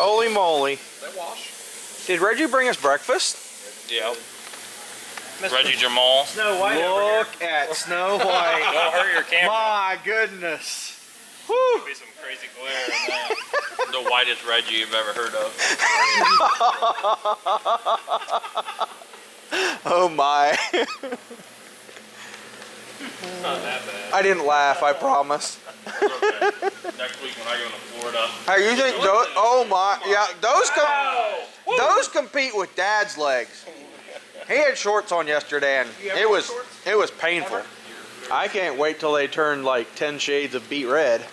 Holy moly. They wash. Did Reggie bring us breakfast? Yep. Reggie Jamal. Snow White. Look at Snow White. Don't hurt your camera. My goodness. Woo. There'll be some crazy glare in that. The whitest Reggie you've ever heard of. Oh my. It's not that bad. I didn't laugh, I promise. Okay. Next week when I go to Florida. Hey, you think those, oh my, yeah, those compete with Dad's legs. He had shorts on yesterday and it was painful. I can't wait till they turn like 10 shades of beet red.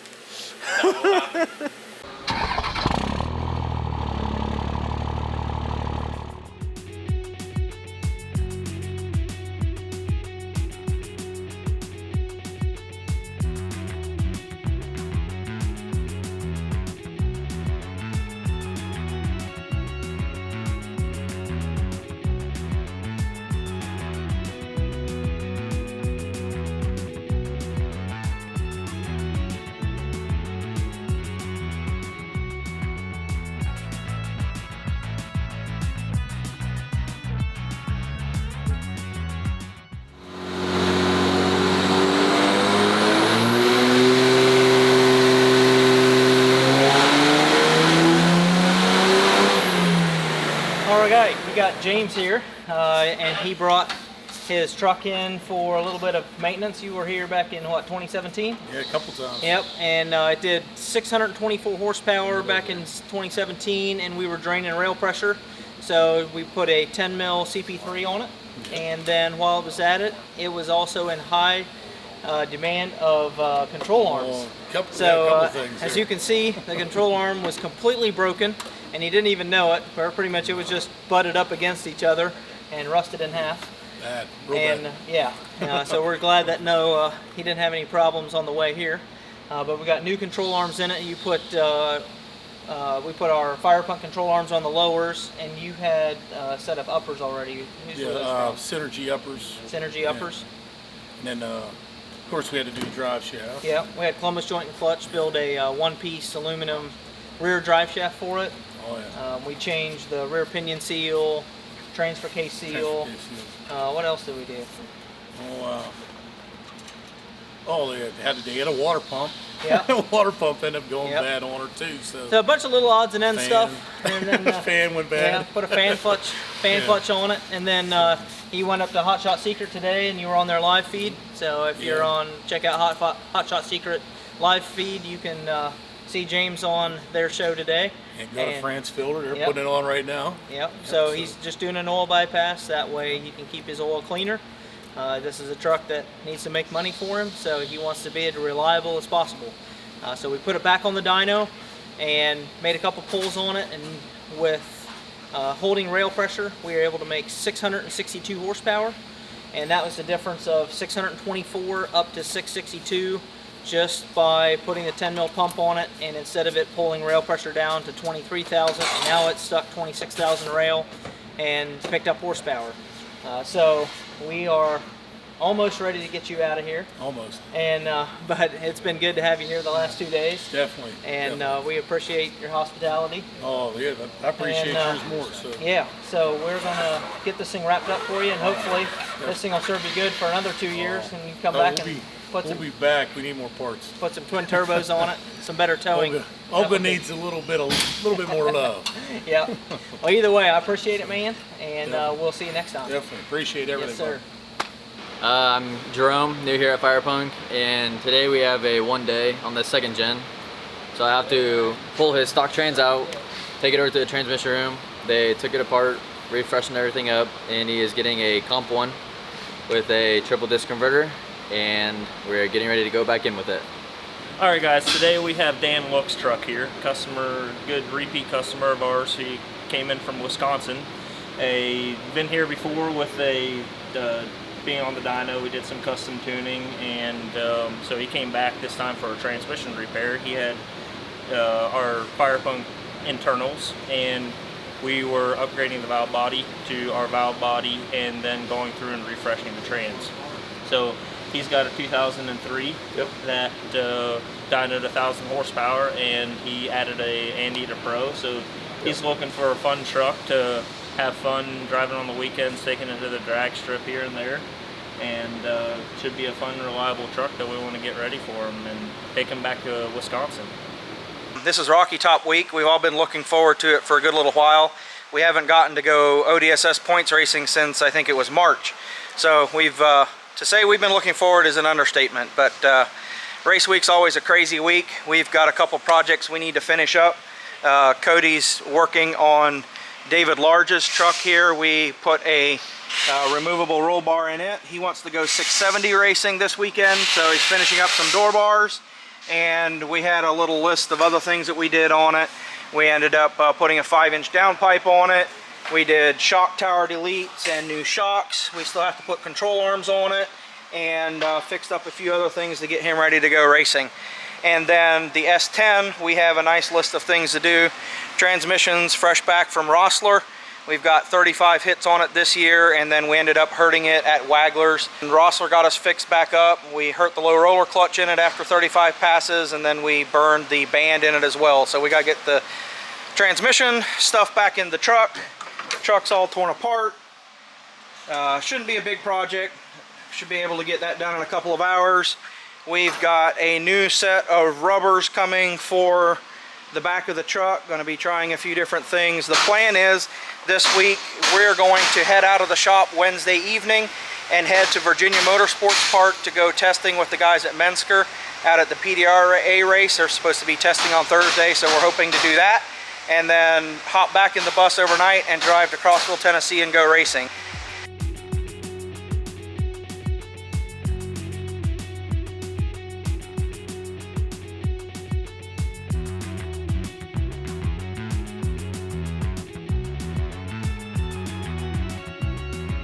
We got James here, and he brought his truck in for a little bit of maintenance. You were here back in what, 2017? Yeah, a couple times. Yep, and it did 624 horsepower back in 2017, and we were draining rail pressure. So we put a 10 mil CP3 on it, and then while it was at it, it was also in high demand of control arms. Couple things as here. you can see, the control arm was completely broken, and he didn't even know it. Pretty much it was just butted up against each other and rusted in half. Bad, real bad. Yeah, so we're glad that he didn't have any problems on the way here. But we got new control arms in it. You put we put our Firepunk control arms on the lowers, and you had a set of uppers already. Yeah, Synergy uppers. Synergy uppers. And then, of course, we had to do the drive shaft. Yeah, we had Columbus Joint and Clutch build a one-piece aluminum rear drive shaft for it. Oh yeah. We changed the rear pinion seal, transfer case seal. What else did we do? They had a water pump. Yeah. The water pump ended up going bad on her too. So a bunch of little odds and ends stuff. And then fan went bad. Yeah, put a fan clutch on it, and then he went up to Hot Shot Secret today, and you were on their live feed. So if you're on, check out Hot Shot Secret live feed. You can see James on their show today. And go to France Filter. They're putting it on right now. Yep. So he's just doing an oil bypass. That way he can keep his oil cleaner. This is a truck that needs to make money for him, so he wants to be as reliable as possible. So we put it back on the dyno and made a couple pulls on it, and with holding rail pressure, we were able to make 662 horsepower, and that was the difference of 624 up to 662 just by putting the 10 mil pump on it, and instead of it pulling rail pressure down to 23,000, now it's stuck 26,000 rail and picked up horsepower. So we are almost ready to get you out of here. Almost. And but it's been good to have you here the last 2 days. Definitely. And we appreciate your hospitality. Oh yeah, I appreciate yours more. So. Yeah. So we're gonna get this thing wrapped up for you, and hopefully this thing will serve you good for another 2 years, and you come back and we'll be back. We need more parts. Put some twin turbos on it, some better towing. Olga needs a little bit more love. Yeah. Well, either way, I appreciate it, man, and we'll see you next time. Definitely appreciate everything. Yes, sir. I'm Jerome, new here at Firepunk, and today we have a 1 day on the second gen. So I have to pull his stock trans out, take it over to the transmission room. They took it apart, refreshened everything up, and he is getting a comp 1 with a triple disc converter, and we're getting ready to go back in with it. Alright guys, today we have Dan Look's truck here, good repeat customer of ours. He came in from Wisconsin. Been here before with being on the dyno. We did some custom tuning, and so he came back this time for a transmission repair. He had our Firepunk internals, and we were upgrading the valve body to our valve body and then going through and refreshing the trans. So He's got a 2003 that dynoed 1,000 horsepower, and he added a Anteater Pro. So he's looking for a fun truck to have fun driving on the weekends, taking it to the drag strip here and there. And should be a fun, reliable truck that we want to get ready for him and take him back to Wisconsin. This is Rocky Top Week. We've all been looking forward to it for a good little while. We haven't gotten to go ODSS points racing since I think it was March. So we've, to say we've been looking forward is an understatement, but race week's always a crazy week. We've got a couple projects we need to finish up. Cody's working on David Large's truck here. We put a removable roll bar in it. He wants to go 670 racing this weekend, so he's finishing up some door bars. And we had a little list of other things that we did on it. We ended up putting a 5-inch downpipe on it. We did shock tower deletes and new shocks. We still have to put control arms on it, and fixed up a few other things to get him ready to go racing. And then the S10, we have a nice list of things to do. Transmissions fresh back from Rossler. We've got 35 hits on it this year, and then we ended up hurting it at Wagler's. And Rossler got us fixed back up. We hurt the low roller clutch in it after 35 passes, and then we burned the band in it as well. So we got to get the transmission stuff back in the truck. The truck's all torn apart. Shouldn't be a big project. Should be able to get that done in a couple of hours. We've got a new set of rubbers coming for the back of the truck. Going to be trying a few different things. The plan is this week we're going to head out of the shop Wednesday evening and head to Virginia Motorsports Park to go testing with the guys at Mensker out at the PDRA race. They're supposed to be testing on Thursday, so we're hoping to do that, and then hop back in the bus overnight and drive to Crossville, Tennessee and go racing.